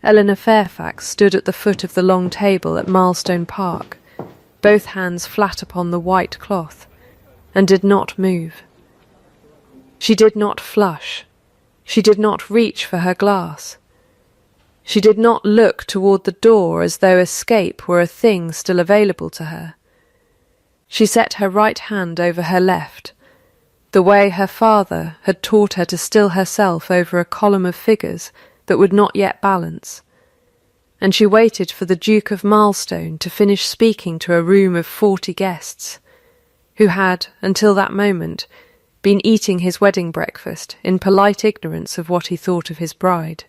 Eleanor Fairfax stood at the foot of the long table at Milestone Park, both hands flat upon the white cloth, and did not move. She did not flush. She did not reach for her glass. She did not look toward the door as though escape were a thing still available to her. She set her right hand over her left, the way her father had taught her to still herself over a column of figures that would not yet balance, and she waited for the Duke of Milestone to finish speaking to a room of 40 guests, who had, until that moment, been eating his wedding breakfast in polite ignorance of what he thought of his bride.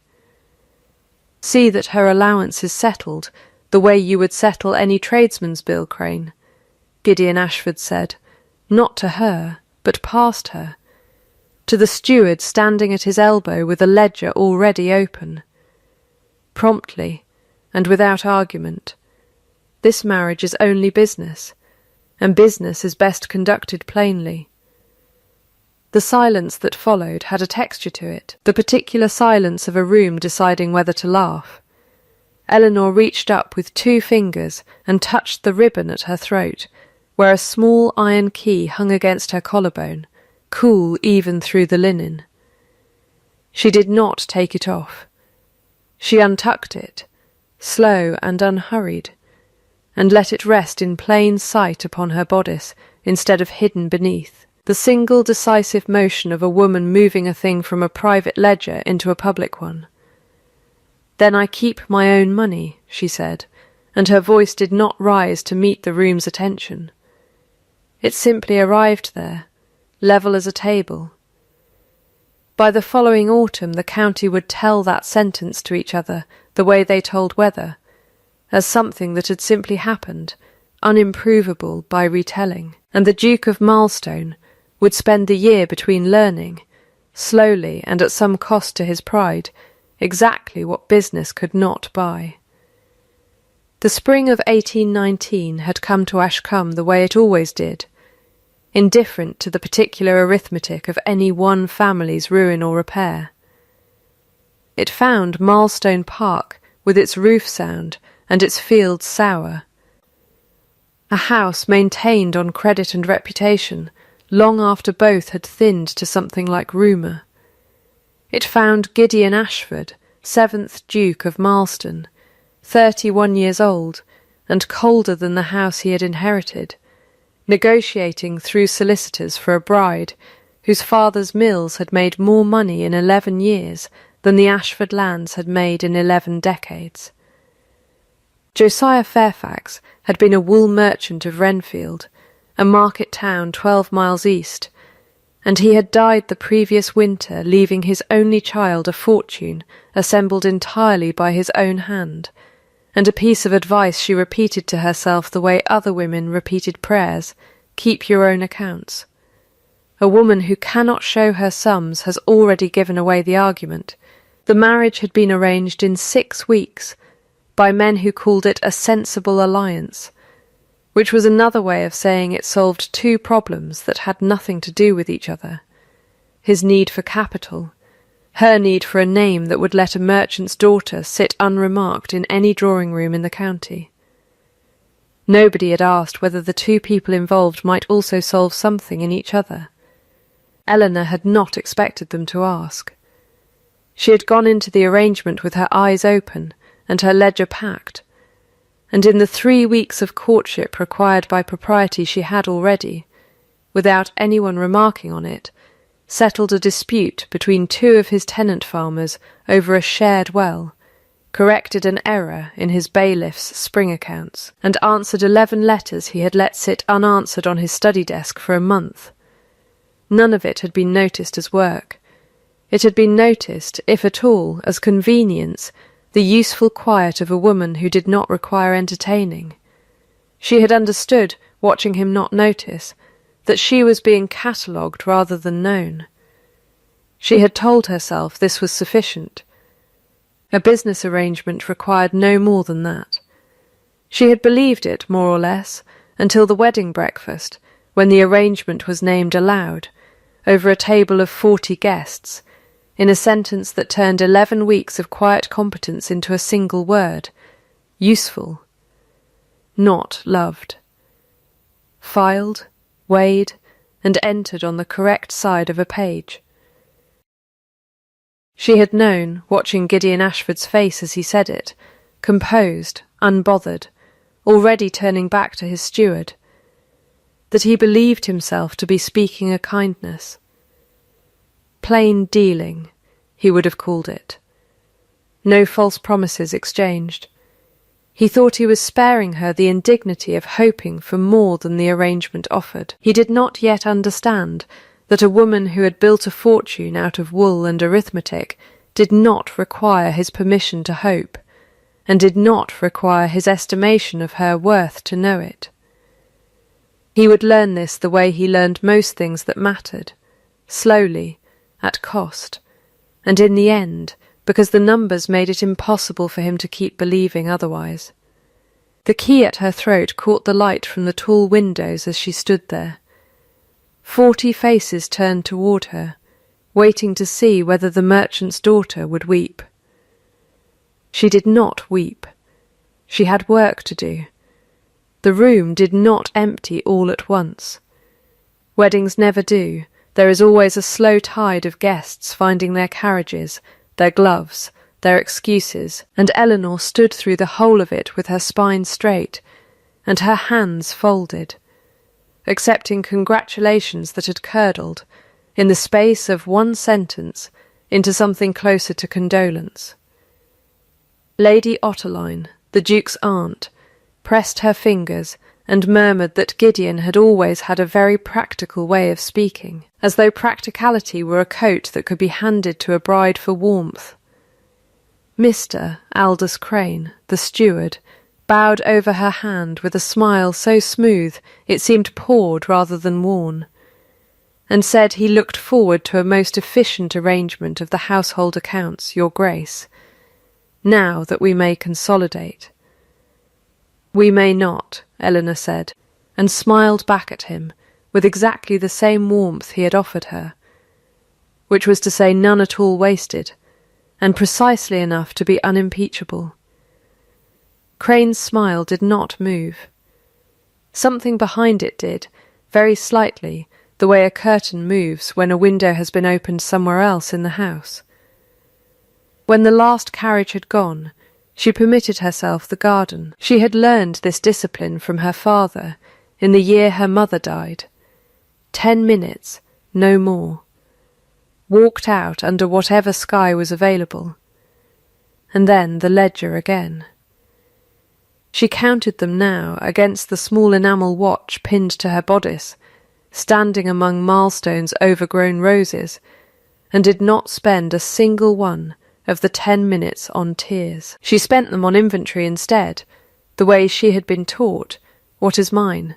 "See that her allowance is settled the way you would settle any tradesman's bill, Crane," Gideon Ashford said, not to her, but past her, to the steward standing at his elbow with a ledger already open. Promptly, and without argument, this marriage is only business, and business is best conducted plainly. The silence that followed had a texture to it, the particular silence of a room deciding whether to laugh. Eleanor reached up with 2 fingers and touched the ribbon at her throat, where a small iron key hung against her collarbone, cool even through the linen. She did not take it off. She untucked it, slow and unhurried, and let it rest in plain sight upon her bodice instead of hidden beneath, the single decisive motion of a woman moving a thing from a private ledger into a public one. "Then I keep my own money," she said, and her voice did not rise to meet the room's attention. It simply arrived there, level as a table. By the following autumn the county would tell that sentence to each other the way they told weather, as something that had simply happened, unimprovable by retelling, and the Duke of Milestone would spend the year between learning, slowly and at some cost to his pride, exactly what business could not buy. The spring of 1819 had come to Ashcombe the way it always did, indifferent to the particular arithmetic of any one family's ruin or repair. It found Milestone Park with its roof sound and its fields sour, a house maintained on credit and reputation long after both had thinned to something like rumour. It found Gideon Ashford, 7th Duke of Milestone, 31 years old, and colder than the house he had inherited, negotiating through solicitors for a bride whose father's mills had made more money in 11 years than the Ashford lands had made in 11 decades. Josiah Fairfax had been a wool merchant of Renfield, a market town 12 miles east, and he had died the previous winter, leaving his only child a fortune assembled entirely by his own hand, and a piece of advice she repeated to herself the way other women repeated prayers: "Keep your own accounts." A woman who cannot show her sums has already given away the argument. The marriage had been arranged in 6 weeks by men who called it a sensible alliance, which was another way of saying it solved 2 problems that had nothing to do with each other: his need for capital, her need for a name that would let a merchant's daughter sit unremarked in any drawing-room in the county. Nobody had asked whether the 2 people involved might also solve something in each other. Eleanor had not expected them to ask. She had gone into the arrangement with her eyes open and her ledger packed, and in the 3 weeks of courtship required by propriety she had already, without anyone remarking on it, settled a dispute between 2 of his tenant farmers over a shared well, corrected an error in his bailiff's spring accounts, and answered 11 letters he had let sit unanswered on his study desk for a month. None of it had been noticed as work. It had been noticed, if at all, as convenience, the useful quiet of a woman who did not require entertaining. She had understood, watching him not notice, that she was being catalogued rather than known. She had told herself this was sufficient. A business arrangement required no more than that. She had believed it, more or less, until the wedding breakfast, when the arrangement was named aloud, over a table of 40 guests, in a sentence that turned 11 weeks of quiet competence into a single word: useful, not loved. Filed, weighed, and entered on the correct side of a page. She had known, watching Gideon Ashford's face as he said it, composed, unbothered, already turning back to his steward, that he believed himself to be speaking a kindness. Plain dealing, he would have called it. No false promises exchanged. He thought he was sparing her the indignity of hoping for more than the arrangement offered. He did not yet understand that a woman who had built a fortune out of wool and arithmetic did not require his permission to hope, and did not require his estimation of her worth to know it. He would learn this the way he learned most things that mattered, slowly, at cost, and in the end, because the numbers made it impossible for him to keep believing otherwise. The key at her throat caught the light from the tall windows as she stood there. 40 faces turned toward her, waiting to see whether the merchant's daughter would weep. She did not weep. She had work to do. The room did not empty all at once. Weddings never do. There is always a slow tide of guests finding their carriages, their gloves, their excuses, and Eleanor stood through the whole of it with her spine straight and her hands folded, accepting congratulations that had curdled, in the space of one sentence, into something closer to condolence. Lady Otterline, the Duke's aunt, pressed her fingers and murmured that Gideon had always had a very practical way of speaking, as though practicality were a coat that could be handed to a bride for warmth. Mr. Aldous Crane, the steward, bowed over her hand with a smile so smooth it seemed poured rather than worn, and said he looked forward to a most efficient arrangement of the household accounts, Your Grace, now that we may consolidate. We may not, Eleanor said, and smiled back at him with exactly the same warmth he had offered her, which was to say none at all wasted, and precisely enough to be unimpeachable. Crane's smile did not move. Something behind it did, very slightly, the way a curtain moves when a window has been opened somewhere else in the house. When the last carriage had gone, she permitted herself the garden. She had learned this discipline from her father in the year her mother died. 10 minutes, no more. Walked out under whatever sky was available. And then the ledger again. She counted them now against the small enamel watch pinned to her bodice, standing among milestones overgrown roses, and did not spend a single one of the 10 minutes on tears. She spent them on inventory instead, the way she had been taught. What is mine?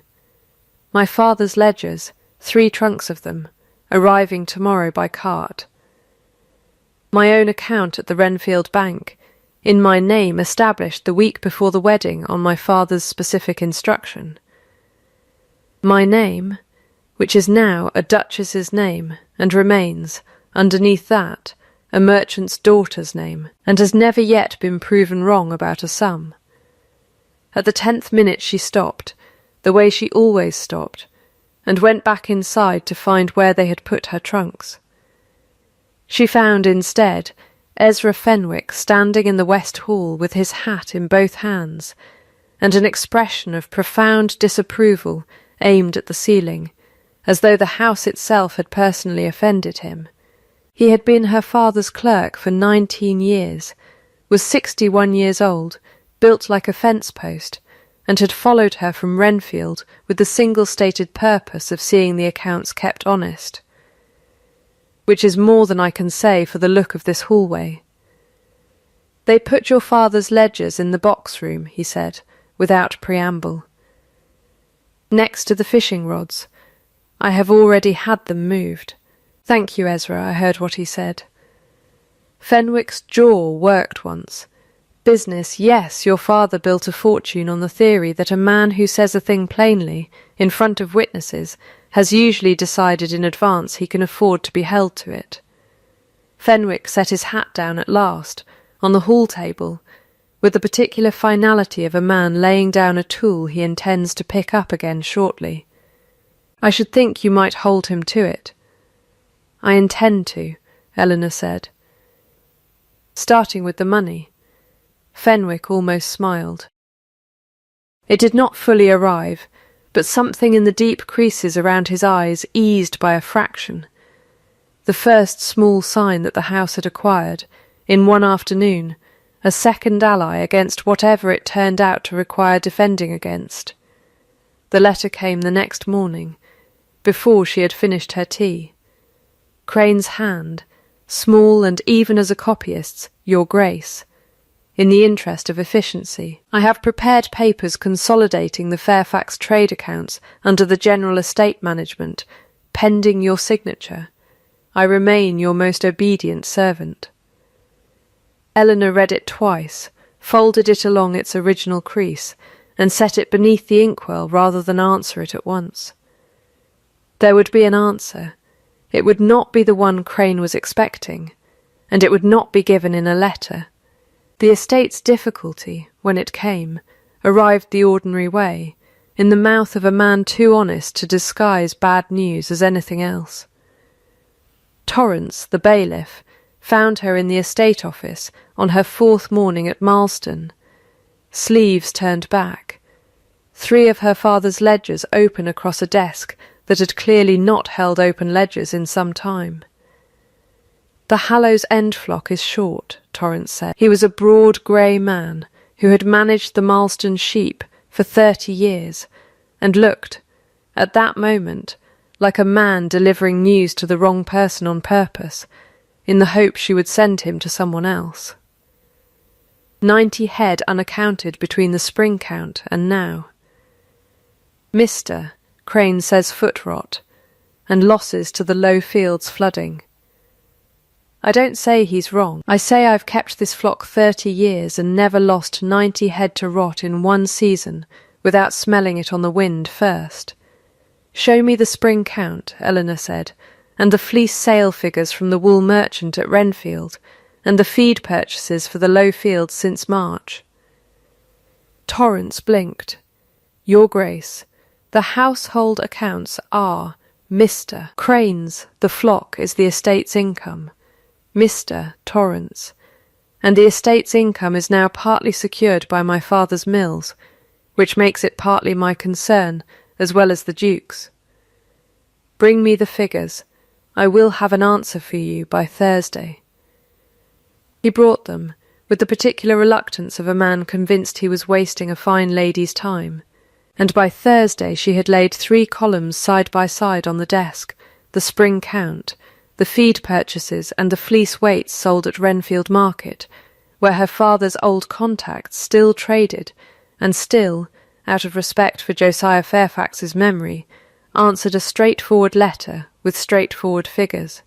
My father's ledgers, 3 trunks of them, arriving tomorrow by cart. My own account at the Renfield Bank, in my name established the week before the wedding on my father's specific instruction. My name, which is now a Duchess's name, and remains, underneath that, a merchant's daughter's name, and has never yet been proven wrong about a sum. At the 10th minute she stopped, the way she always stopped, and went back inside to find where they had put her trunks. She found instead Ezra Fenwick standing in the West Hall with his hat in both hands, and an expression of profound disapproval aimed at the ceiling, as though the house itself had personally offended him. He had been her father's clerk for 19 years, was 61 years old, built like a fence post, and had followed her from Renfield with the single-stated purpose of seeing the accounts kept honest. Which is more than I can say for the look of this hallway. They put your father's ledgers in the box-room, he said, without preamble. Next to the fishing rods. I have already had them moved. Thank you, Ezra, I heard what he said. Fenwick's jaw worked once. Business, yes, your father built a fortune on the theory that a man who says a thing plainly, in front of witnesses, has usually decided in advance he can afford to be held to it. Fenwick set his hat down at last, on the hall table, with the particular finality of a man laying down a tool he intends to pick up again shortly. I should think you might hold him to it. I intend to, Eleanor said. Starting with the money. Fenwick almost smiled. It did not fully arrive, but something in the deep creases around his eyes eased by a fraction. The first small sign that the house had acquired, in one afternoon, a second ally against whatever it turned out to require defending against. The letter came the next morning, before she had finished her tea. Crane's hand, small and even as a copyist's, Your Grace. In the interest of efficiency, I have prepared papers consolidating the Fairfax trade accounts under the general estate management, pending your signature. I remain your most obedient servant. Eleanor read it twice, folded it along its original crease, and set it beneath the inkwell rather than answer it at once. There would be an answer. It would not be the one Crane was expecting, and it would not be given in a letter. The estate's difficulty, when it came, arrived the ordinary way, in the mouth of a man too honest to disguise bad news as anything else. Torrance, the bailiff, found her in the estate office on her fourth morning at Marston, sleeves turned back, 3 of her father's ledgers open across a desk that had clearly not held open ledgers in some time. The Hallows End flock is short, Torrance said. He was a broad grey man who had managed the Marston sheep for 30 years and looked, at that moment, like a man delivering news to the wrong person on purpose, in the hope she would send him to someone else. 90 head unaccounted between the spring count and now. Mr. Crane says foot rot, and losses to the low fields flooding. I don't say he's wrong. I say I've kept this flock 30 years and never lost 90 head to rot in one season without smelling it on the wind first. Show me the spring count, Eleanor said, and the fleece sale figures from the wool merchant at Renfield, and the feed purchases for the low fields since March. Torrance blinked. Your Grace, the household accounts are Mr. Crane's, the flock is the estate's income. Mr. Torrance, and the estate's income is now partly secured by my father's mills, which makes it partly my concern, as well as the Duke's. Bring me the figures. I will have an answer for you by Thursday. He brought them, with the particular reluctance of a man convinced he was wasting a fine lady's time, and by Thursday she had laid 3 columns side by side on the desk, the spring count, the feed purchases and the fleece weights sold at Renfield Market, where her father's old contacts still traded, and still, out of respect for Josiah Fairfax's memory, answered a straightforward letter with straightforward figures.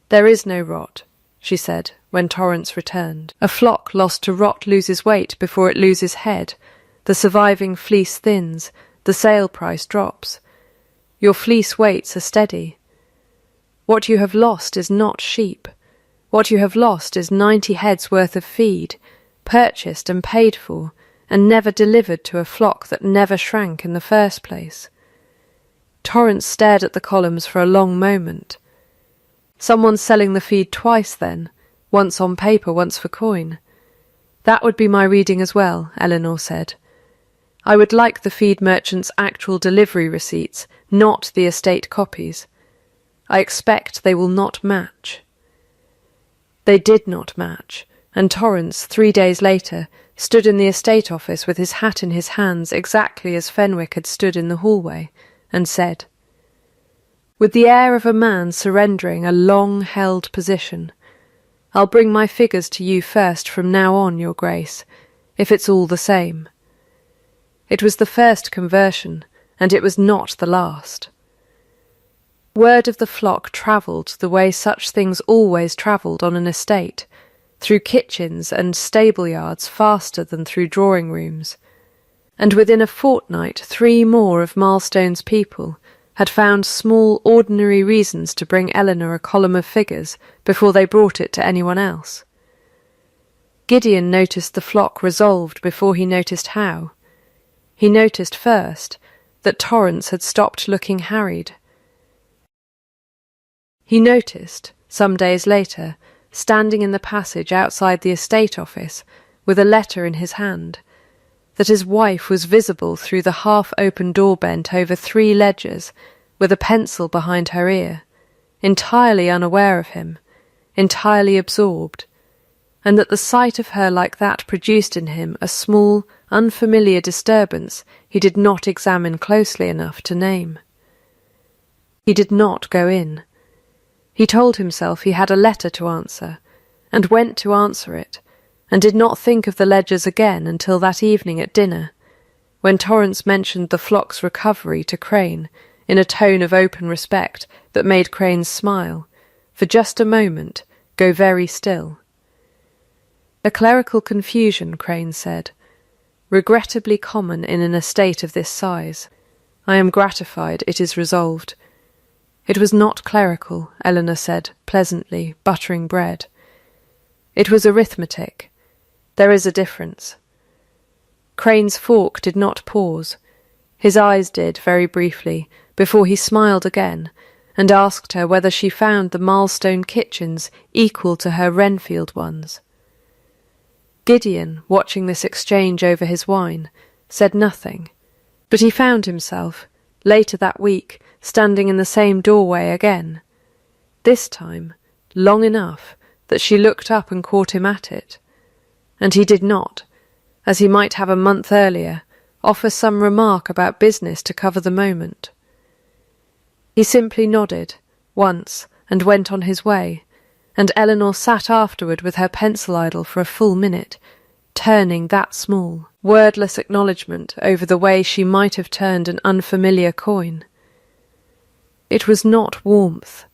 There is no rot, she said, when Torrance returned. A flock lost to rot loses weight before it loses head. The surviving fleece thins, the sale price drops. Your fleece weights are steady. What you have lost is not sheep. What you have lost is 90 heads worth of feed, purchased and paid for, and never delivered to a flock that never shrank in the first place. Torrance stared at the columns for a long moment. Someone selling the feed twice, then, once on paper, once for coin. That would be my reading as well, Eleanor said. I would like the feed merchant's actual delivery receipts, not the estate copies. I expect they will not match. They did not match, and Torrance, 3 days later, stood in the estate office with his hat in his hands exactly as Fenwick had stood in the hallway, and said, with the air of a man surrendering a long-held position, I'll bring my figures to you first from now on, Your Grace, if it's all the same. It was the first conversion, and it was not the last. Word of the flock travelled the way such things always travelled on an estate, through kitchens and stable-yards faster than through drawing-rooms, and within a fortnight 3 more of Milestone's people, had found small, ordinary reasons to bring Eleanor a column of figures before they brought it to anyone else. Gideon noticed the flock resolved before he noticed how. He noticed first that Torrance had stopped looking harried. He noticed, some days later, standing in the passage outside the estate office with a letter in his hand, that his wife was visible through the half-open door bent over 3 ledgers with a pencil behind her ear, entirely unaware of him, entirely absorbed, and that the sight of her like that produced in him a small, unfamiliar disturbance he did not examine closely enough to name. He did not go in. He told himself he had a letter to answer, and went to answer it, and did not think of the ledgers again until that evening at dinner, when Torrance mentioned the flock's recovery to Crane in a tone of open respect that made Crane smile, for just a moment go very still. A clerical confusion, Crane said, regrettably common in an estate of this size. I am gratified it is resolved. It was not clerical, Eleanor said, pleasantly, buttering bread. It was arithmetic. There is a difference. Crane's fork did not pause. His eyes did, very briefly, before he smiled again, and asked her whether she found the Milestone kitchens equal to her Renfield ones. Gideon, watching this exchange over his wine, said nothing, but he found himself, later that week, standing in the same doorway again, this time long enough that she looked up and caught him at it, and he did not, as he might have a month earlier, offer some remark about business to cover the moment. He simply nodded, once, and went on his way, and Eleanor sat afterward with her pencil idle for a full minute, turning that small, wordless acknowledgment over the way she might have turned an unfamiliar coin. It was not warmth.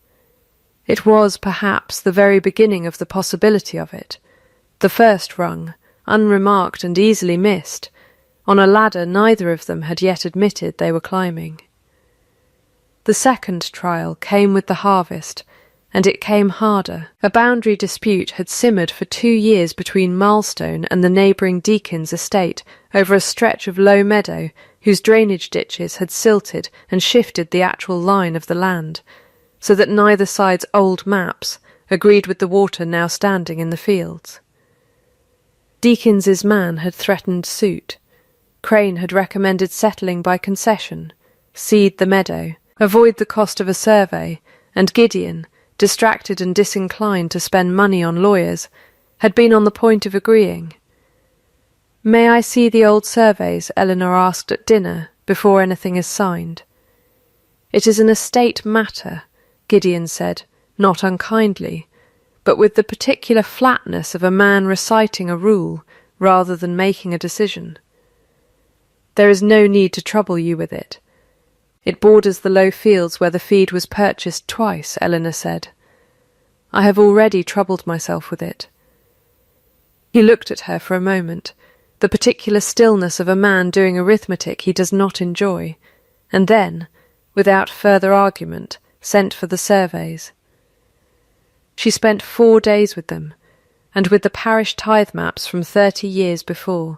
It was, perhaps, the very beginning of the possibility of it, the first rung, unremarked and easily missed, on a ladder neither of them had yet admitted they were climbing. The second trial came with the harvest, and it came harder. A boundary dispute had simmered for 2 years between Milestone and the neighbouring Deacon's estate over a stretch of low meadow whose drainage ditches had silted and shifted the actual line of the land, so that neither side's old maps agreed with the water now standing in the fields. Deakins' man had threatened suit. Crane had recommended settling by concession, cede the meadow, avoid the cost of a survey, and Gideon, distracted and disinclined to spend money on lawyers, had been on the point of agreeing. "May I see the old surveys?" Eleanor asked at dinner, before anything is signed. "It is an estate matter," Gideon said, not unkindly, but with the particular flatness of a man reciting a rule rather than making a decision. "There is no need to trouble you with it. It borders the low fields where the feed was purchased twice," Eleanor said. "I have already troubled myself with it." He looked at her for a moment, the particular stillness of a man doing arithmetic he does not enjoy, and then, without further argument, sent for the surveys. She spent 4 days with them, and with the parish tithe maps from 30 years before,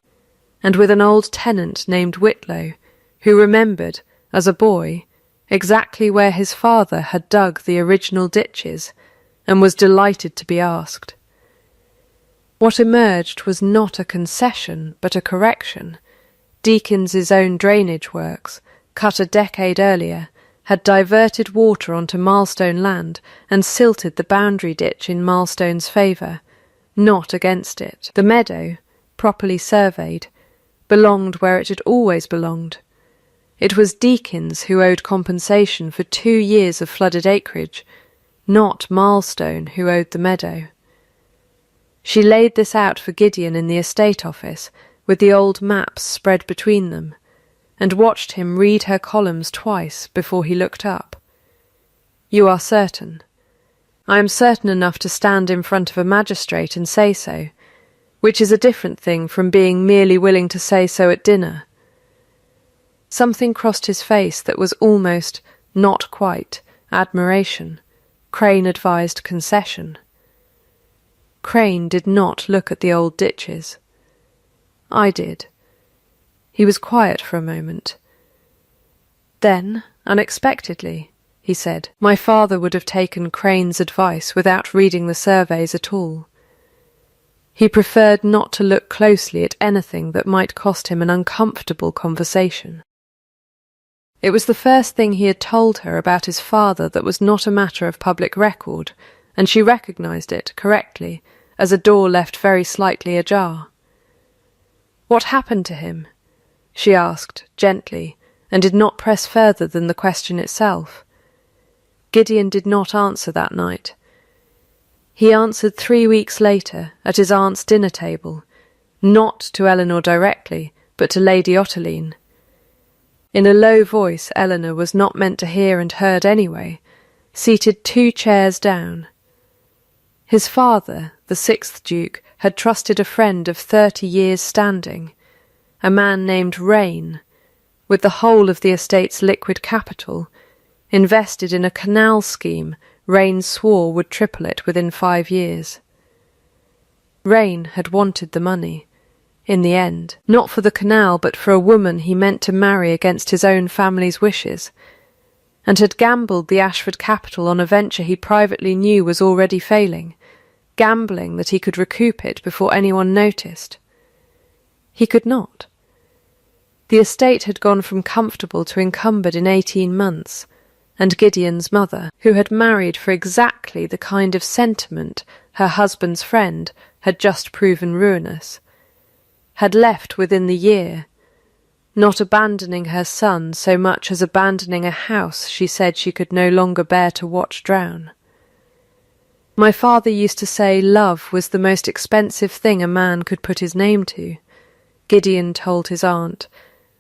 and with an old tenant named Whitlow, who remembered, as a boy, exactly where his father had dug the original ditches, and was delighted to be asked. What emerged was not a concession, but a correction. Deakins' own drainage works, cut a decade earlier, had diverted water onto Milestone land and silted the boundary ditch in Milestone's favour, not against it. The meadow, properly surveyed, belonged where it had always belonged. It was Deakins who owed compensation for 2 years of flooded acreage, not Milestone who owed the meadow. She laid this out for Gideon in the estate office, with the old maps spread between them, and watched him read her columns twice before he looked up. "You are certain?" "I am certain enough to stand in front of a magistrate and say so, which is a different thing from being merely willing to say so at dinner." Something crossed his face that was almost, not quite, admiration. Crane advised concession. Crane did not look at the old Duchess. I did. He was quiet for a moment. Then, unexpectedly, he said, my father would have taken Crane's advice without reading the surveys at all. He preferred not to look closely at anything that might cost him an uncomfortable conversation. It was the first thing he had told her about his father that was not a matter of public record, and she recognised it, correctly, as a door left very slightly ajar. What happened to him? She asked, gently, and did not press further than the question itself. Gideon did not answer that night. He answered 3 weeks later, at his aunt's dinner table, not to Eleanor directly, but to Lady Ottoline. In a low voice Eleanor was not meant to hear and heard anyway, seated 2 chairs down. His father, the 6th Duke, had trusted a friend of 30 years' standing, a man named Rain, with the whole of the estate's liquid capital, invested in a canal scheme Rain swore would triple it within 5 years. Rain had wanted the money, in the end, not for the canal but for a woman he meant to marry against his own family's wishes, and had gambled the Ashford capital on a venture he privately knew was already failing, gambling that he could recoup it before anyone noticed. He could not. The estate had gone from comfortable to encumbered in 18 months, and Gideon's mother, who had married for exactly the kind of sentiment her husband's friend had just proven ruinous, had left within the year, not abandoning her son so much as abandoning a house she said she could no longer bear to watch drown. My father used to say love was the most expensive thing a man could put his name to, Gideon told his aunt,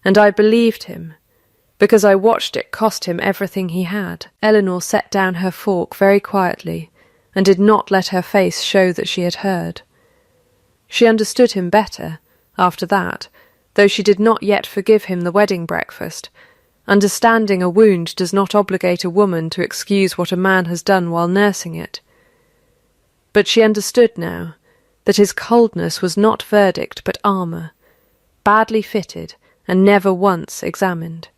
and I believed him, because I watched it cost him everything he had. Eleanor set down her fork very quietly, and did not let her face show that she had heard. She understood him better, after that, though she did not yet forgive him the wedding breakfast. Understanding a wound does not obligate a woman to excuse what a man has done while nursing it. But she understood now that his coldness was not verdict but armour, badly fitted and never once examined,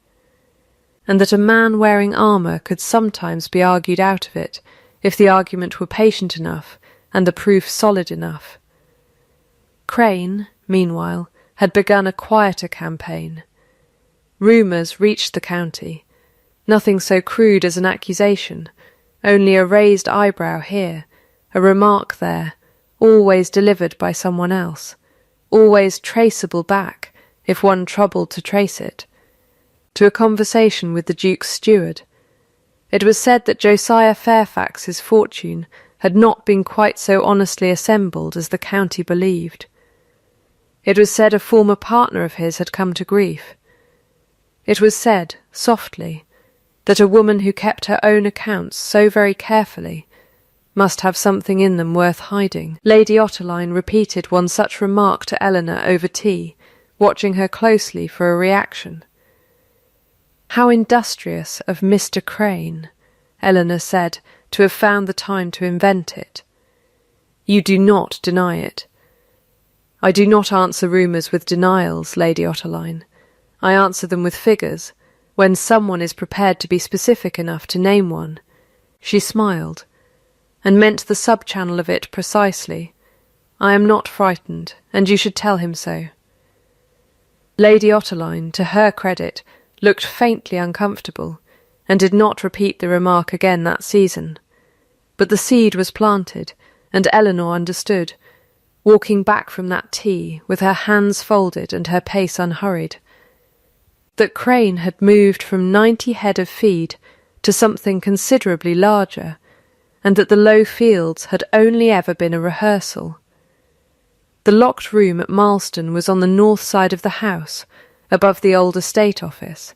and that a man wearing armour could sometimes be argued out of it if the argument were patient enough and the proof solid enough. Crane, meanwhile, had begun a quieter campaign. Rumours reached the county, nothing so crude as an accusation, only a raised eyebrow here, a remark there, always delivered by someone else, always traceable back, if one troubled to trace it, to a conversation with the Duke's steward. It was said that Josiah Fairfax's fortune had not been quite so honestly assembled as the county believed. It was said a former partner of his had come to grief. It was said, softly, that a woman who kept her own accounts so very carefully must have something in them worth hiding. Lady Ottoline repeated one such remark to Eleanor over tea, watching her closely for a reaction. "How industrious of Mr. Crane," Eleanor said, "to have found the time to invent it. You do not deny it." "I do not answer rumours with denials, Lady Ottoline. I answer them with figures, when someone is prepared to be specific enough to name one." She smiled, and meant the sub-channel of it precisely. "I am not frightened, and you should tell him so." Lady Ottoline, to her credit, looked faintly uncomfortable, and did not repeat the remark again that season. But the seed was planted, and Eleanor understood, walking back from that tea, with her hands folded and her pace unhurried, that Crane had moved from 90 head of feed to something considerably larger, and that the low fields had only ever been a rehearsal. The locked room at Marston was on the north side of the house, above the old estate office,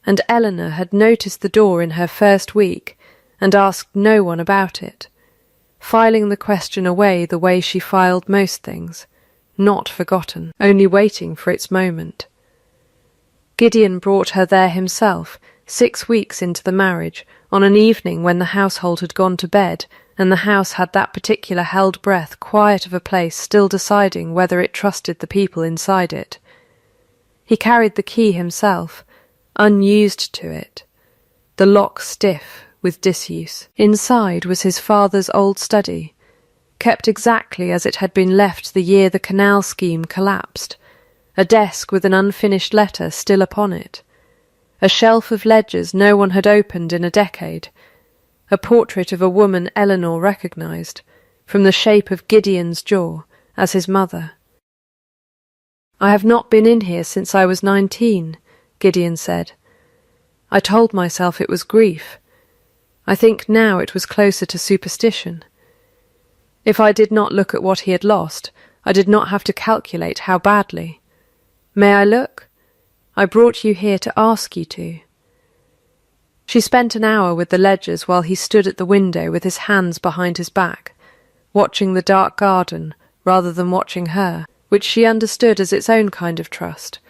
and Eleanor had noticed the door in her first week and asked no one about it, filing the question away the way she filed most things, not forgotten, only waiting for its moment. Gideon brought her there himself, 6 weeks into the marriage, on an evening when the household had gone to bed, and the house had that particular held breath quiet of a place still deciding whether it trusted the people inside it. He carried the key himself, unused to it, the lock stiff with disuse. Inside was his father's old study, kept exactly as it had been left the year the canal scheme collapsed, a desk with an unfinished letter still upon it, a shelf of ledgers no one had opened in a decade, a portrait of a woman Eleanor recognised, from the shape of Gideon's jaw, as his mother. "I have not been in here since I was 19, Gideon said. I told myself it was grief. I think now it was closer to superstition. If I did not look at what he had lost, I did not have to calculate how badly. May I look? I brought you here to ask you to." She spent an hour with the ledgers while he stood at the window with his hands behind his back, watching the dark garden rather than watching her, which she understood as its own kind of trust,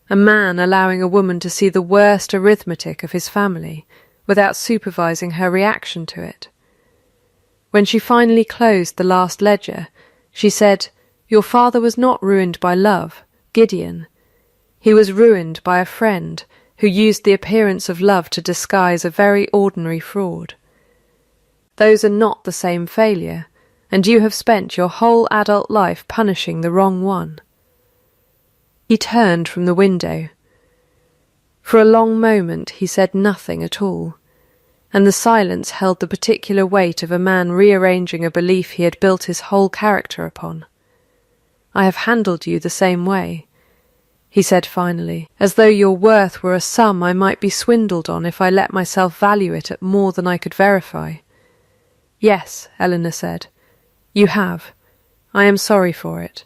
a man allowing a woman to see the worst arithmetic of his family without supervising her reaction to it. When she finally closed the last ledger, she said, "Your father was not ruined by love, Gideon. He was ruined by a friend who used the appearance of love to disguise a very ordinary fraud. Those are not the same failure, and you have spent your whole adult life punishing the wrong one." He turned from the window. For a long moment he said nothing at all, and the silence held the particular weight of a man rearranging a belief he had built his whole character upon. "I have handled you the same way," he said finally, "as though your worth were a sum I might be swindled on if I let myself value it at more than I could verify." "Yes," Eleanor said, "you have. I am sorry for it."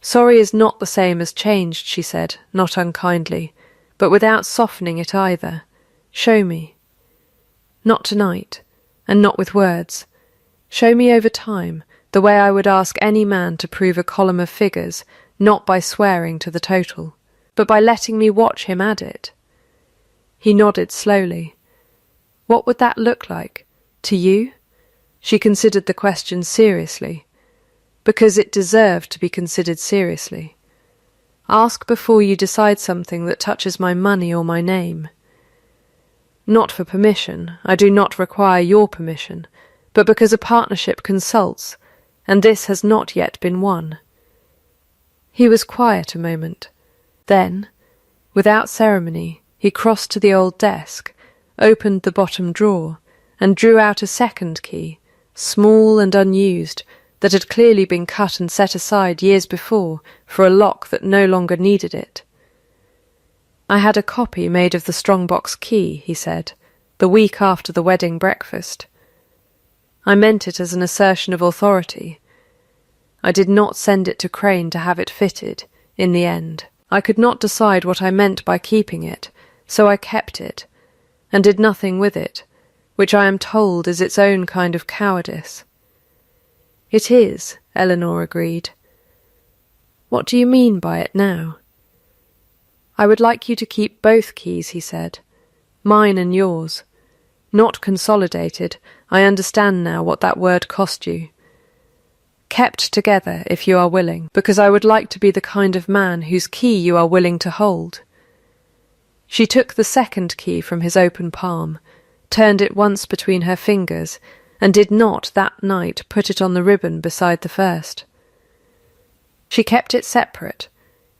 "Sorry is not the same as changed," she said, not unkindly, but without softening it either. "Show me." "Not tonight, and not with words. Show me over time, the way I would ask any man to prove a column of figures, not by swearing to the total, but by letting me watch him add it." He nodded slowly. "What would that look like? To you?" She considered the question seriously, because it deserved to be considered seriously. "Ask before you decide something that touches my money or my name." "Not for permission. I do not require your permission, but because a partnership consults, and this has not yet been won." He was quiet a moment. Then, without ceremony, he crossed to the old desk, opened the bottom drawer, and drew out a second key, small and unused, that had clearly been cut and set aside years before for a lock that no longer needed it. "I had a copy made of the strong-box key," he said, "the week after the wedding breakfast. I meant it as an assertion of authority. I did not send it to Crane to have it fitted, in the end. I could not decide what I meant by keeping it, so I kept it, and did nothing with it, which I am told is its own kind of cowardice." "It is," Eleanor agreed. "What do you mean by it now?" "I would like you to keep both keys," he said, "mine and yours. Not consolidated, I understand now what that word cost you. Kept together, if you are willing, because I would like to be the kind of man whose key you are willing to hold." She took the second key from his open palm, turned it once between her fingers, and did not that night put it on the ribbon beside the first. She kept it separate,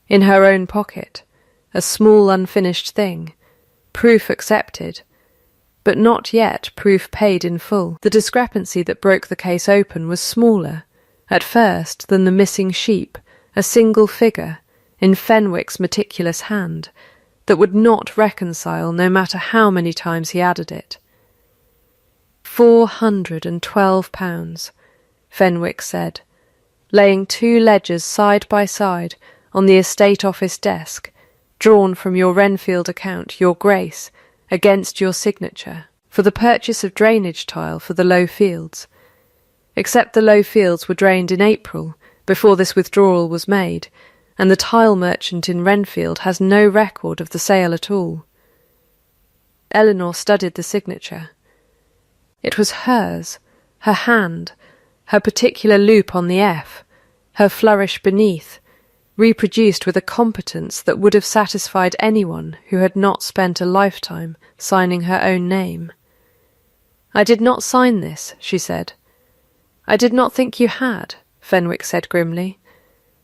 in her own pocket, a small unfinished thing, proof accepted, but not yet proof paid in full. The discrepancy that broke the case open was smaller, at first, than the missing sheep, a single figure, in Fenwick's meticulous hand, that would not reconcile no matter how many times he added it. £412, Fenwick said, laying 2 ledgers side by side on the estate office desk, drawn from your Renfield account, your Grace, against your signature, for the purchase of drainage tile for the low fields. Except the low fields were drained in April, before this withdrawal was made, and the tile merchant in Renfield has no record of the sale at all. Eleanor studied the signature. It was hers, her hand, her particular loop on the F, her flourish beneath, reproduced with a competence that would have satisfied anyone who had not spent a lifetime signing her own name. "I did not sign this," she said. "I did not think you had," Fenwick said grimly.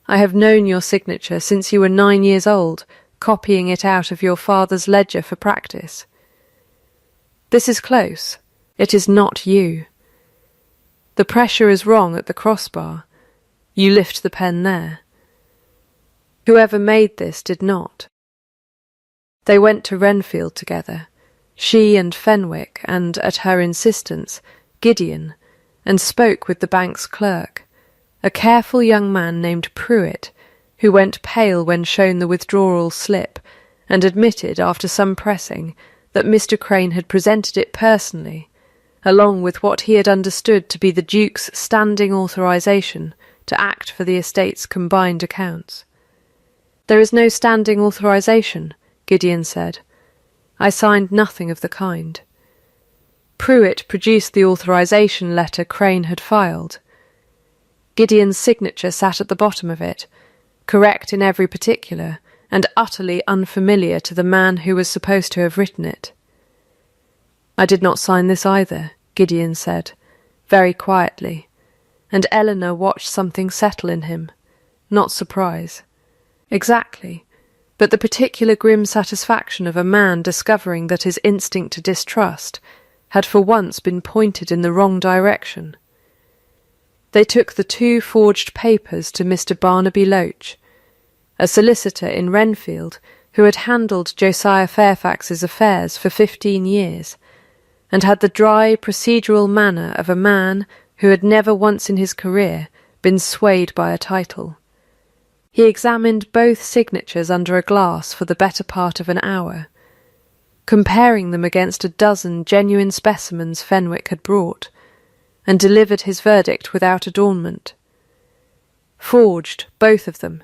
"I have known your signature since you were 9 years old, copying it out of your father's ledger for practice. This is close. It is not you. The pressure is wrong at the crossbar. You lift the pen there. Whoever made this did not." They went to Renfield together, she and Fenwick, and, at her insistence, Gideon, and spoke with the bank's clerk, a careful young man named Pruitt, who went pale when shown the withdrawal slip, and admitted, after some pressing, that Mr. Crane had presented it personally, along with what he had understood to be the Duke's standing authorization to act for the estate's combined accounts. "There is no standing authorization," Gideon said. "I signed nothing of the kind." Pruitt produced the authorization letter Crane had filed. Gideon's signature sat at the bottom of it, correct in every particular, and utterly unfamiliar to the man who was supposed to have written it. "I did not sign this either," Gideon said, very quietly, and Eleanor watched something settle in him, not surprise. Exactly, but the particular grim satisfaction of a man discovering that his instinct to distrust had for once been pointed in the wrong direction. They took the 2 forged papers to Mr. Barnaby Loach, a solicitor in Renfield who had handled Josiah Fairfax's affairs for 15 years, and had the dry, procedural manner of a man who had never once in his career been swayed by a title. He examined both signatures under a glass for the better part of an hour, comparing them against a dozen genuine specimens Fenwick had brought, and delivered his verdict without adornment. Forged, both of them.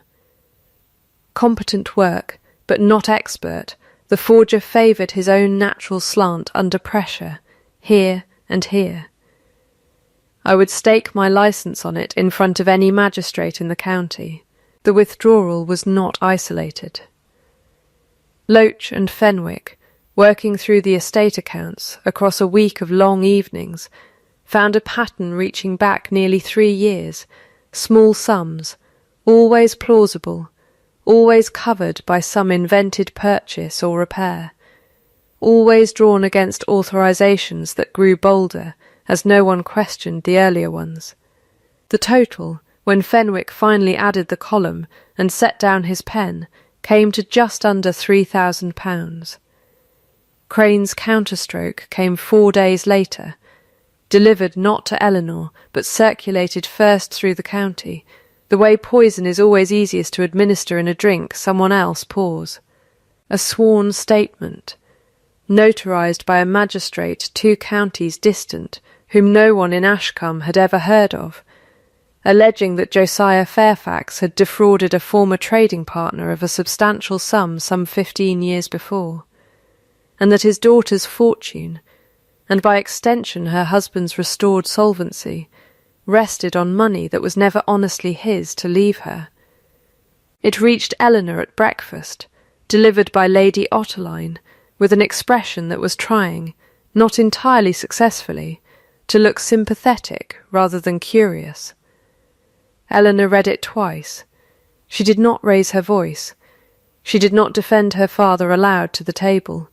Competent work, but not expert, the forger favoured his own natural slant under pressure, here and here. "I would stake my licence on it in front of any magistrate in the county." The withdrawal was not isolated. Loach and Fenwick, working through the estate accounts across a week of long evenings, found a pattern reaching back nearly 3 years, small sums, always plausible, always covered by some invented purchase or repair, always drawn against authorizations that grew bolder as no one questioned the earlier ones. The total, when Fenwick finally added the column and set down his pen, came to just under £3,000. Crane's counterstroke came 4 days later, delivered not to Eleanor, but circulated first through the county, the way poison is always easiest to administer in a drink someone else pours. A sworn statement, notarized by a magistrate 2 counties distant, whom no one in Ashcombe had ever heard of, alleging that Josiah Fairfax had defrauded a former trading partner of a substantial sum some 15 years before, and that his daughter's fortune, and by extension her husband's restored solvency, rested on money that was never honestly his to leave her. It reached Eleanor at breakfast, delivered by Lady Otterline, with an expression that was trying, not entirely successfully, to look sympathetic rather than curious. Eleanor read it twice. She did not raise her voice. She did not defend her father aloud to the table.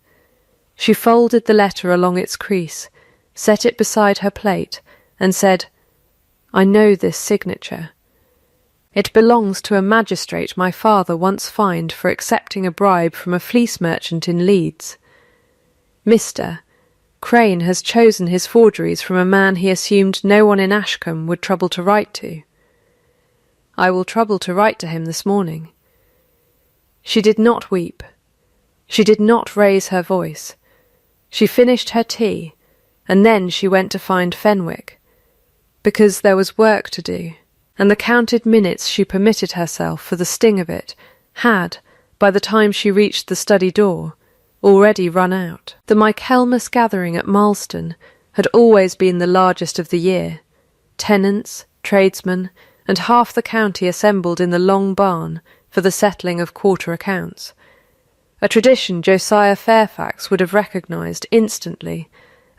She folded the letter along its crease, set it beside her plate, and said, "I know this signature. It belongs to a magistrate my father once fined for accepting a bribe from a fleece merchant in Leeds. Mr. Crane has chosen his forgeries from a man he assumed no one in Ashcombe would trouble to write to. I will trouble to write to him this morning." She did not weep. She did not raise her voice. She finished her tea, and then she went to find Fenwick, because there was work to do, and the counted minutes she permitted herself for the sting of it had, by the time she reached the study door, already run out. The Michaelmas gathering at Marston had always been the largest of the year. Tenants, tradesmen, and half the county assembled in the long barn for the settling of quarter accounts, a tradition Josiah Fairfax would have recognised instantly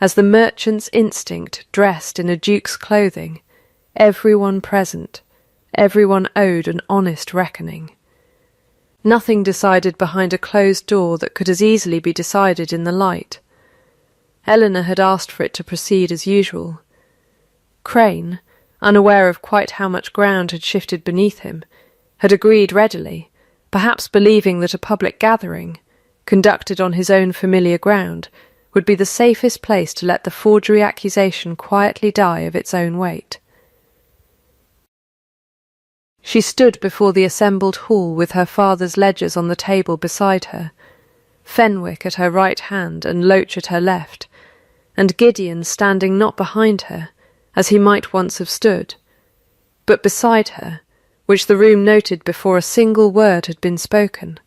as the merchant's instinct dressed in a duke's clothing. Everyone present, everyone owed an honest reckoning. Nothing decided behind a closed door that could as easily be decided in the light. Eleanor had asked for it to proceed as usual. Crane, unaware of quite how much ground had shifted beneath him, had agreed readily, perhaps believing that a public gathering, conducted on his own familiar ground, would be the safest place to let the forgery accusation quietly die of its own weight. She stood before the assembled hall with her father's ledgers on the table beside her, Fenwick at her right hand and Loach at her left, and Gideon standing not behind her, as he might once have stood, but beside her, which the room noted before a single word had been spoken.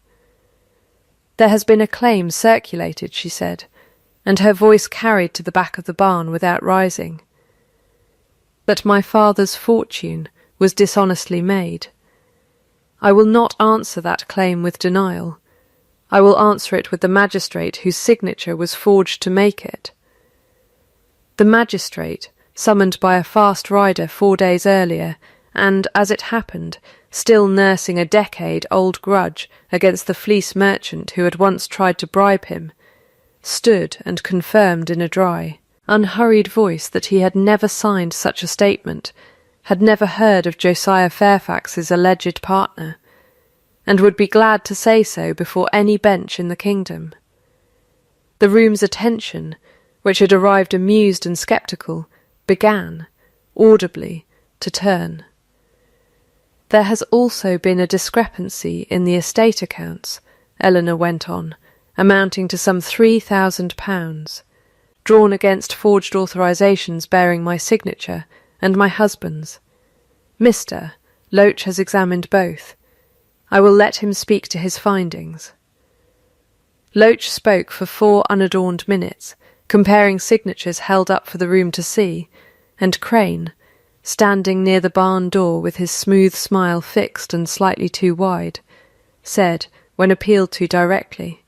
"There has been a claim circulated," she said, and her voice carried to the back of the barn without rising, "that my father's fortune was dishonestly made. I will not answer that claim with denial. I will answer it with the magistrate whose signature was forged to make it." The magistrate, summoned by a fast rider 4 days earlier, and, as it happened, still nursing a decade-old grudge against the fleece merchant who had once tried to bribe him, stood and confirmed in a dry, unhurried voice that he had never signed such a statement, had never heard of Josiah Fairfax's alleged partner, and would be glad to say so before any bench in the kingdom. The room's attention, which had arrived amused and sceptical, began, audibly, to turn. "There has also been a discrepancy in the estate accounts," Eleanor went on, "amounting to some £3,000, drawn against forged authorisations bearing my signature and my husband's. Mr. Loach has examined both. I will let him speak to his findings." Loach spoke for 4 unadorned minutes, comparing signatures held up for the room to see, and Crane, standing near the barn door with his smooth smile fixed and slightly too wide, said, when appealed to directly,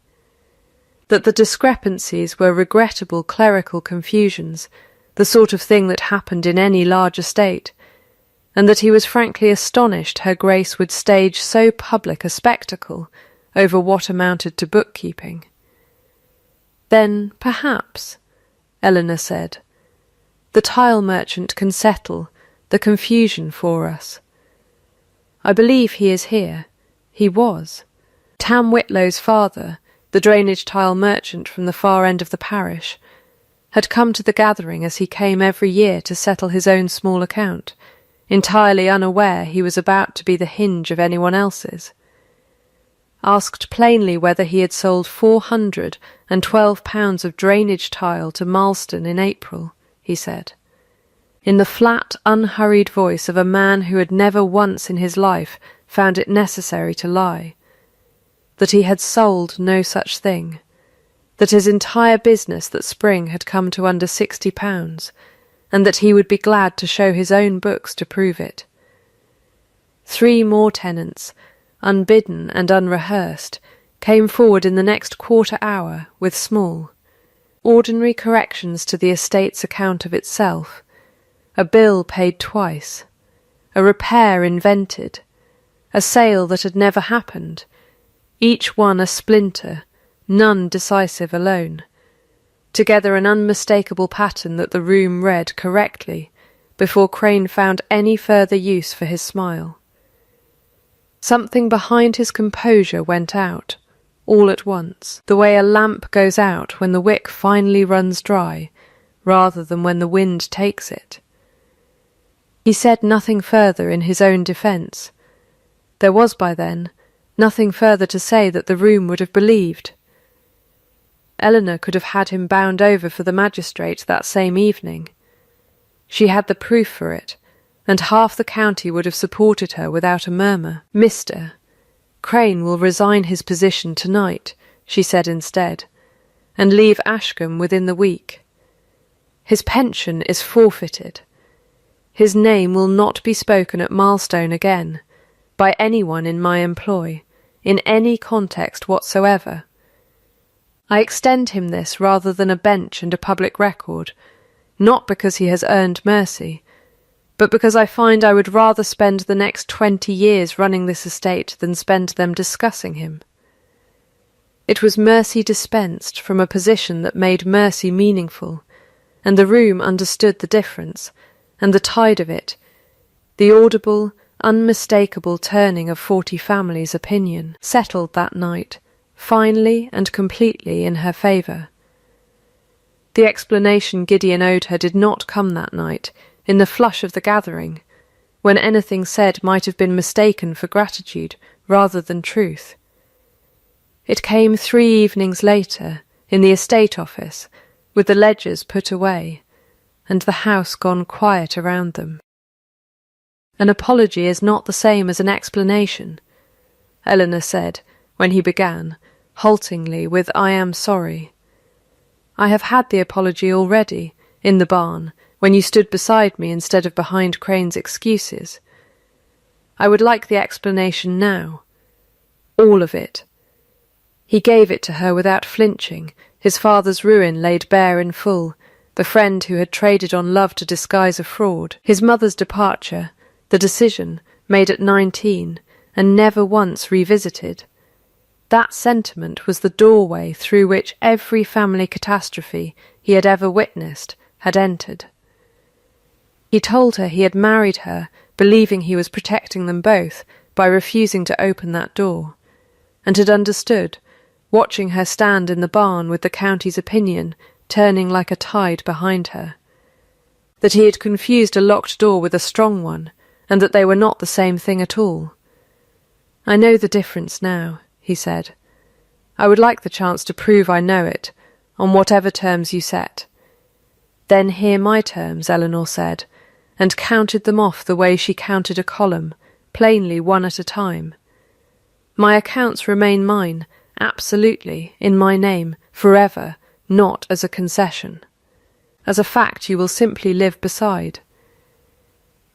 that the discrepancies were regrettable clerical confusions, the sort of thing that happened in any large estate, and that he was frankly astonished her Grace would stage so public a spectacle over what amounted to bookkeeping. "Then, perhaps," Eleanor said, "the tile merchant can settle the confusion for us. I believe he is here. He was. Tam Whitlow's father, the drainage tile merchant from the far end of the parish, had come to the gathering as he came every year to settle his own small account, entirely unaware he was about to be the hinge of anyone else's. Asked plainly whether he had sold £412 of drainage tile to Marston in April, he said, in the flat, unhurried voice of a man who had never once in his life found it necessary to lie, that he had sold no such thing, that his entire business that spring had come to under £60, and that he would be glad to show his own books to prove it. 3 more tenants, unbidden and unrehearsed, came forward in the next quarter hour with small, ordinary corrections to the estate's account of itself, a bill paid twice, a repair invented, a sale that had never happened, each one a splinter, none decisive alone, together an unmistakable pattern that the room read correctly before Crane found any further use for his smile. Something behind his composure went out, all at once, the way a lamp goes out when the wick finally runs dry, rather than when the wind takes it. He said nothing further in his own defence. There was by then nothing further to say that the room would have believed. Eleanor could have had him bound over for the magistrate that same evening. She had the proof for it, and half the county would have supported her without a murmur. "Mr. Crane will resign his position tonight," she said instead, and leave Ashcombe within the week. His pension is forfeited. His name will not be spoken at Milestone again, by anyone in my employ, in any context whatsoever. I extend him this rather than a bench and a public record, not because he has earned mercy, but because I find I would rather spend the next 20 years running this estate than spend them discussing him. It was mercy dispensed from a position that made mercy meaningful, and the room understood the difference, and the tide of it, the audible, unmistakable turning of 40 families' opinion, settled that night, finally and completely in her favour. The explanation Gideon owed her did not come that night, in the flush of the gathering, when anything said might have been mistaken for gratitude rather than truth. It came 3 evenings later, in the estate office, with the ledgers put away, and the house gone quiet around them. An apology is not the same as an explanation, Eleanor said, when he began, haltingly, with "I am sorry." "I have had the apology already, in the barn, when you stood beside me instead of behind Crane's excuses. I would like the explanation now. All of it." He gave it to her without flinching, his father's ruin laid bare in full, the friend who had traded on love to disguise a fraud, his mother's departure, the decision, made at 19, and never once revisited. That sentiment was the doorway through which every family catastrophe he had ever witnessed had entered. He told her he had married her, believing he was protecting them both by refusing to open that door, and had understood, watching her stand in the barn with the county's opinion turning like a tide behind her, that he had confused a locked door with a strong one, and that they were not the same thing at all. "I know the difference now," he said. "I would like the chance to prove I know it, on whatever terms you set." "Then hear my terms," Eleanor said, and counted them off the way she counted a column, plainly one at a time. "My accounts remain mine, absolutely, in my name, forever, not as a concession. As a fact you will simply live beside.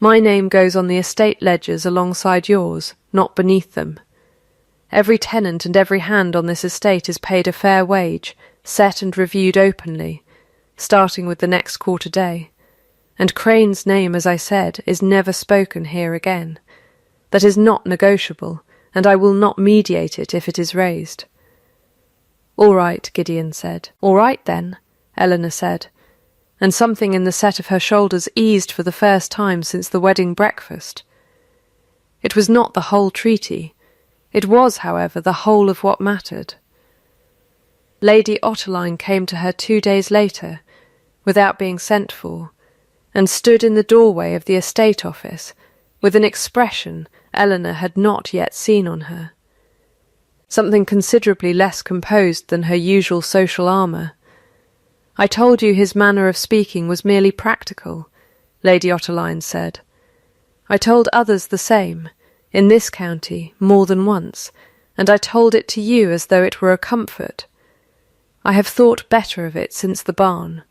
My name goes on the estate ledgers alongside yours, not beneath them. Every tenant and every hand on this estate is paid a fair wage, set and reviewed openly, starting with the next quarter day, and Crane's name, as I said, is never spoken here again. That is not negotiable, and I will not mediate it if it is raised." "All right," Gideon said. "All right, then," Eleanor said, and something in the set of her shoulders eased for the first time since the wedding breakfast. It was not the whole treaty. It was, however, the whole of what mattered. Lady Otterline came to her 2 days later, without being sent for, and stood in the doorway of the estate office, with an expression Eleanor had not yet seen on her. Something considerably less composed than her usual social armour. "I told you his manner of speaking was merely practical," Lady Otterline said. "I told others the same, in this county, more than once, and I told it to you as though it were a comfort. I have thought better of it since the barn.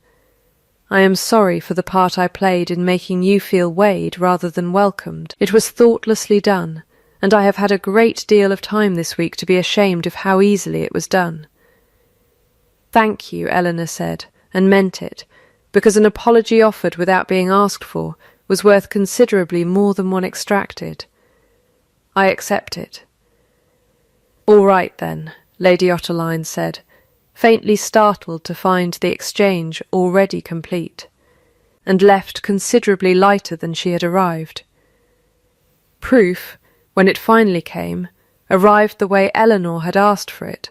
I am sorry for the part I played in making you feel weighed rather than welcomed. It was thoughtlessly done, and I have had a great deal of time this week to be ashamed of how easily it was done." "Thank you," Eleanor said, and meant it, because an apology offered without being asked for was worth considerably more than one extracted. "I accept it." "All right, then," Lady Otterline said, faintly startled to find the exchange already complete, and left considerably lighter than she had arrived. Proof, when it finally came, arrived the way Eleanor had asked for it,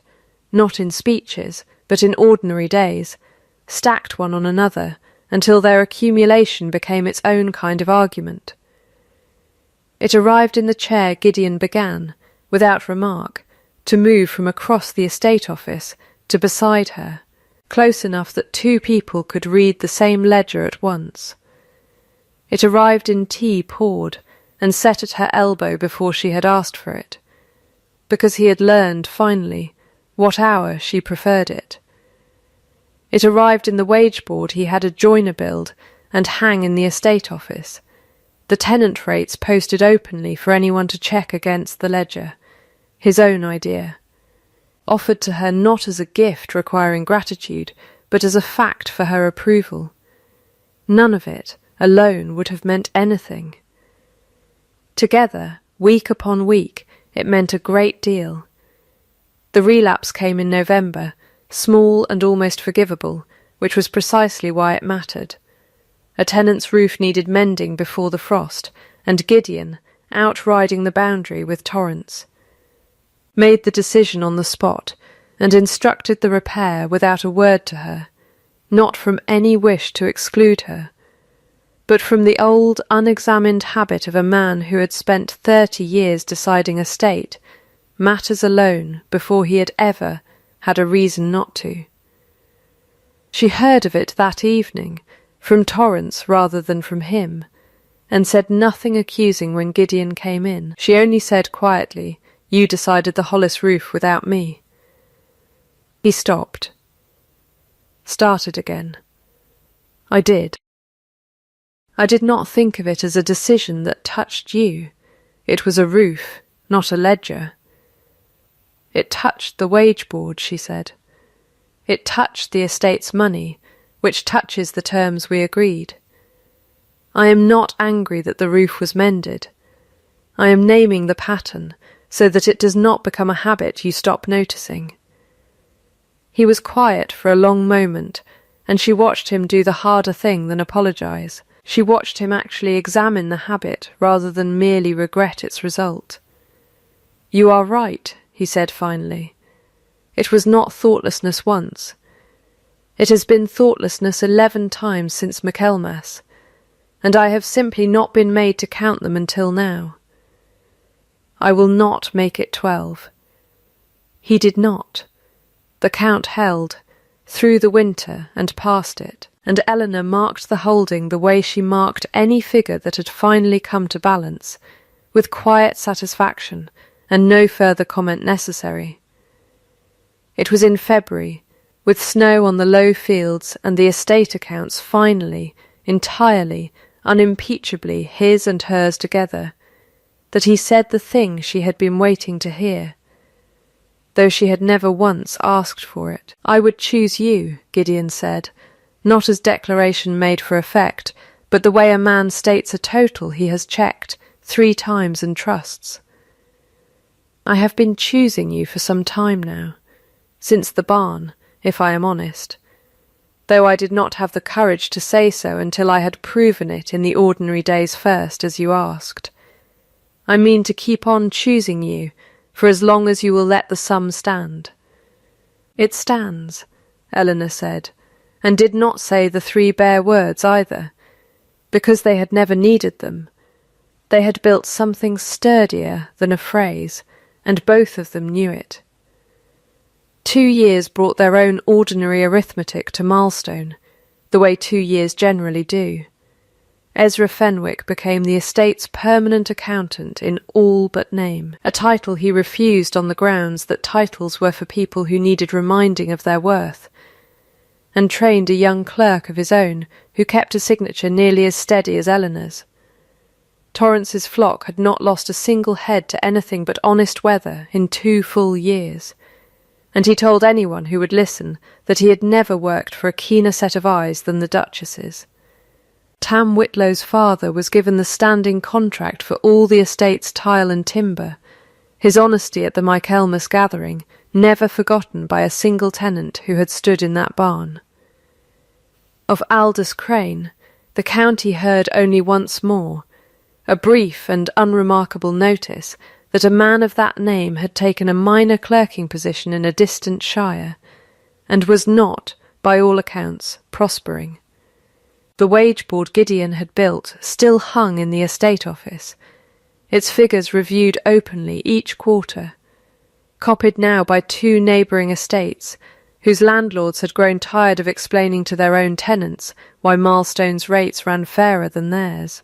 not in speeches, but in ordinary days, stacked one on another, until their accumulation became its own kind of argument. It arrived in the chair Gideon began, without remark, to move from across the estate office to beside her, close enough that 2 people could read the same ledger at once. It arrived in tea poured, and set at her elbow before she had asked for it, because he had learned, finally, what hour she preferred it. It arrived in the wage board he had a joiner build and hang in the estate office. The tenant rates posted openly for anyone to check against the ledger. His own idea. Offered to her not as a gift requiring gratitude, but as a fact for her approval. None of it, alone, would have meant anything. Together, week upon week, it meant a great deal. The relapse came in November, small and almost forgivable, which was precisely why it mattered. A tenant's roof needed mending before the frost, and Gideon, out riding the boundary with Torrance, made the decision on the spot, and instructed the repair without a word to her, not from any wish to exclude her, but from the old, unexamined habit of a man who had spent 30 years deciding a state, matters alone before he had ever had a reason not to. She heard of it that evening, from Torrance rather than from him, and said nothing accusing when Gideon came in. She only said quietly, "You decided the Hollis roof without me." He stopped. Started again. "I did. I did not think of it as a decision that touched you. It was a roof, not a ledger." "It touched the wage board," she said. "It touched the estate's money, which touches the terms we agreed. I am not angry that the roof was mended. I am naming the pattern so that it does not become a habit you stop noticing." He was quiet for a long moment, and she watched him do the harder thing than apologize. She watched him actually examine the habit rather than merely regret its result. "You are right," he said finally. "It was not thoughtlessness once. It has been thoughtlessness 11 times since Michaelmas, and I have simply not been made to count them until now. I will not make it 12. He did not. The count held, through the winter and past it, and Eleanor marked the holding the way she marked any figure that had finally come to balance, with quiet satisfaction and no further comment necessary. It was in February, with snow on the low fields and the estate accounts finally, entirely, unimpeachably his and hers together, that he said the thing she had been waiting to hear, though she had never once asked for it. "I would choose you," Gideon said, not as declaration made for effect, but the way a man states a total he has checked 3 times and trusts. "I have been choosing you for some time now, since the barn, if I am honest, though I did not have the courage to say so until I had proven it in the ordinary days first, as you asked. I mean to keep on choosing you for as long as you will let the sum stand." "It stands," Eleanor said, and did not say the 3 bare words either, because they had never needed them. They had built something sturdier than a phrase, and both of them knew it. 2 years brought their own ordinary arithmetic to milestone, the way 2 years generally do. Ezra Fenwick became the estate's permanent accountant in all but name, a title he refused on the grounds that titles were for people who needed reminding of their worth, and trained a young clerk of his own who kept a signature nearly as steady as Eleanor's. Torrance's flock had not lost a single head to anything but honest weather in 2 full years, and he told anyone who would listen that he had never worked for a keener set of eyes than the Duchess's. Tam Whitlow's father was given the standing contract for all the estate's tile and timber, his honesty at the Michaelmas gathering never forgotten by a single tenant who had stood in that barn. Of Aldous Crane, the county heard only once more, a brief and unremarkable notice that a man of that name had taken a minor clerking position in a distant shire, and was not, by all accounts, prospering. The wage board Gideon had built still hung in the estate office, its figures reviewed openly each quarter, copied now by 2 neighbouring estates, whose landlords had grown tired of explaining to their own tenants why Milestone's rates ran fairer than theirs.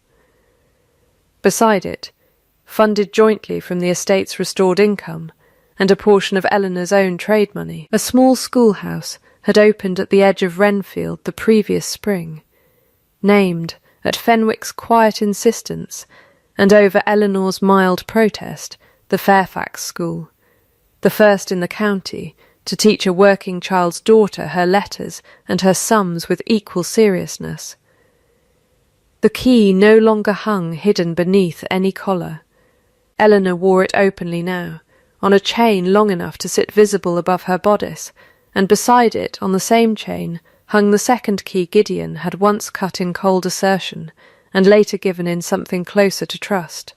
Beside it, funded jointly from the estate's restored income, and a portion of Eleanor's own trade money, a small schoolhouse had opened at the edge of Wrenfield the previous spring, named, at Fenwick's quiet insistence, and over Eleanor's mild protest, the Fairfax School, the first in the county to teach a working child's daughter her letters and her sums with equal seriousness. The key no longer hung hidden beneath any collar. Eleanor wore it openly now, on a chain long enough to sit visible above her bodice, and beside it, on the same chain, hung the second key Gideon had once cut in cold assertion, and later given in something closer to trust.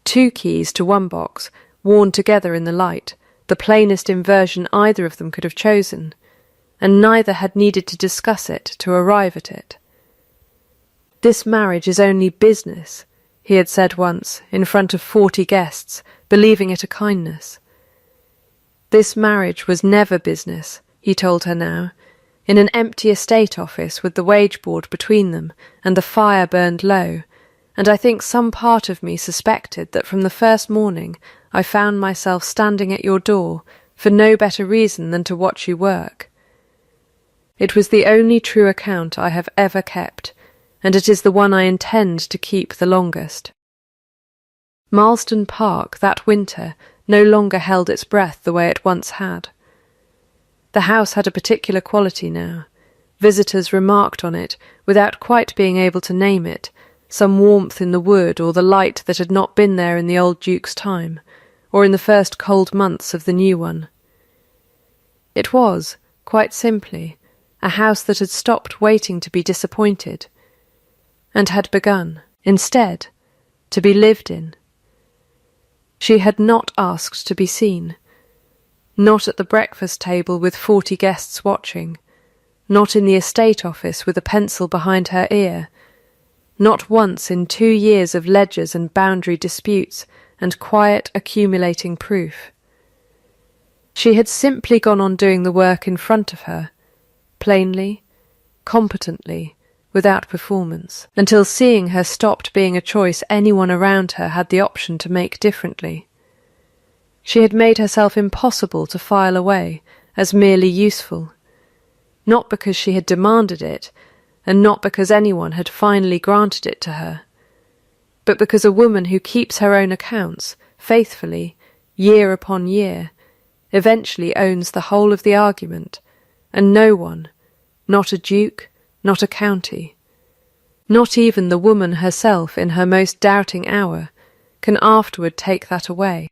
2 keys to one box, worn together in the light, the plainest inversion either of them could have chosen, and neither had needed to discuss it to arrive at it. "This marriage is only business," he had said once, in front of 40 guests, believing it a kindness. This marriage was never business, he told her now, in an empty estate office with the wage board between them and the fire burned low, and I think some part of me suspected that from the first morning I found myself standing at your door for no better reason than to watch you work. It was the only true account I have ever kept, and it is the one I intend to keep the longest. Marston Park that winter no longer held its breath the way it once had. The house had a particular quality now. Visitors remarked on it, without quite being able to name it, some warmth in the wood or the light that had not been there in the old Duke's time, or in the first cold months of the new one. It was, quite simply, a house that had stopped waiting to be disappointed, and had begun, instead, to be lived in. She had not asked to be seen. Not at the breakfast table with 40 guests watching, not in the estate office with a pencil behind her ear, not once in 2 years of ledgers and boundary disputes and quiet accumulating proof. She had simply gone on doing the work in front of her, plainly, competently, without performance, until seeing her stopped being a choice anyone around her had the option to make differently. She had made herself impossible to file away as merely useful, not because she had demanded it, and not because anyone had finally granted it to her, but because a woman who keeps her own accounts, faithfully, year upon year, eventually owns the whole of the argument, and no one, not a duke, not a county, not even the woman herself in her most doubting hour, can afterward take that away.